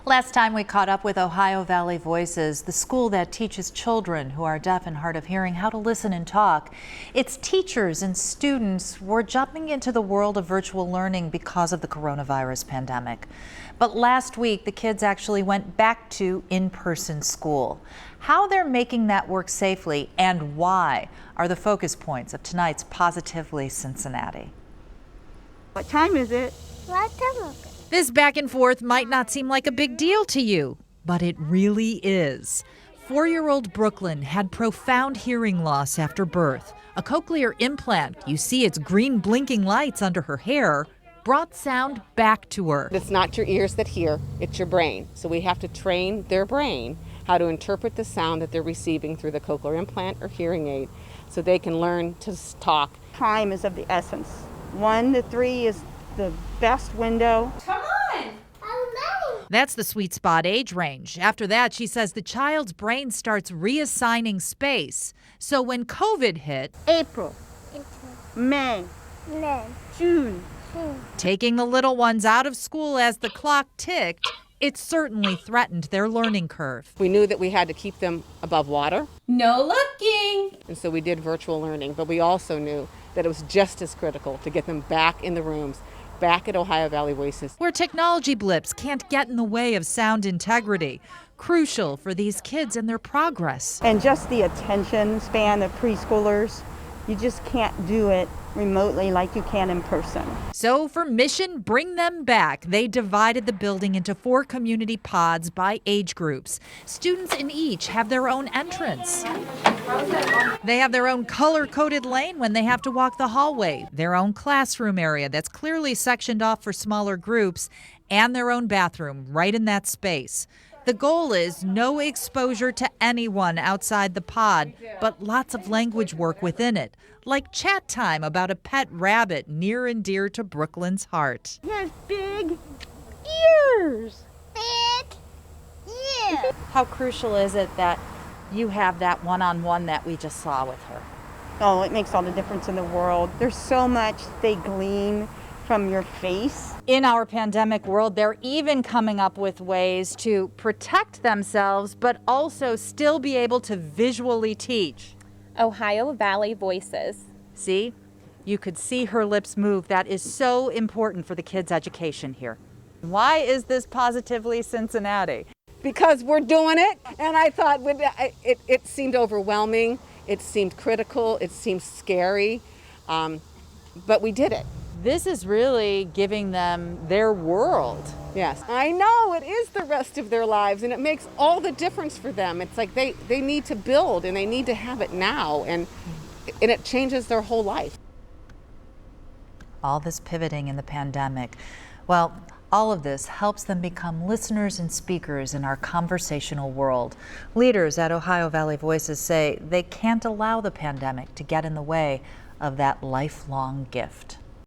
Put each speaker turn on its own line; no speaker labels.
Last time we caught up with Ohio Valley Voices, the school that teaches children who are deaf and hard of hearing how to listen and talk. Its teachers and students were jumping into the world of virtual learning because of the coronavirus pandemic. But last week, the kids actually went back to in-person school. How they're making that work safely and why are the focus points of tonight's Positively Cincinnati.
What time is it?
What time is it?
This back and forth might not seem like a big deal to you, but it really is. 4-year-old Brooklyn had profound hearing loss after birth. A cochlear implant, you see its green blinking lights under her hair, brought sound back to her.
It's not your ears that hear, it's your brain. So we have to train their brain how to interpret the sound that they're receiving through the cochlear implant or hearing aid so they can learn to talk.
Time is of the essence. 1 to 3 is the best window.
Come on!
That's the sweet spot age range. After that, she says the child's brain starts reassigning space. So when COVID hit,
April, May, June.
taking the little ones out of school as the clock ticked, it certainly threatened their learning curve.
We knew that we had to keep them above water.
No looking!
And so we did virtual learning, but we also knew that it was just as critical to get them back in the rooms, back at Ohio Valley Voices.
Where technology blips can't get in the way of sound integrity. Crucial for these kids and their progress.
And just the attention span of preschoolers, you just can't do it remotely like you can in person.
So for Mission Bring Them Back, they divided the building into 4 community pods by age groups. Students in each have their own entrance. They have their own color-coded lane when they have to walk the hallway, their own classroom area that's clearly sectioned off for smaller groups, and their own bathroom right in that space. The goal is no exposure to anyone outside the pod, but lots of language work within it, like chat time about a pet rabbit near and dear to Brooklyn's heart.
He has big ears.
Big ear.
How crucial is it that you have that one-on-one that we just saw with her?
Oh, it makes all the difference in the world. There's so much they glean from your face.
In our pandemic world, they're even coming up with ways to protect themselves, but also still be able to visually teach.
Ohio Valley Voices.
See? You could see her lips move. That is so important for the kids' education here. Why is this Positively Cincinnati?
Because we're doing it, and I thought it seemed overwhelming, it seemed critical, it seemed scary, but we did it.
This is really giving them their world.
Yes, I know it is the rest of their lives, and it makes all the difference for them. It's like they need to build, and they need to have it now, and it changes their whole life.
All this pivoting in the pandemic, well, all of this helps them become listeners and speakers in our conversational world. Leaders at Ohio Valley Voices say they can't allow the pandemic to get in the way of that lifelong gift.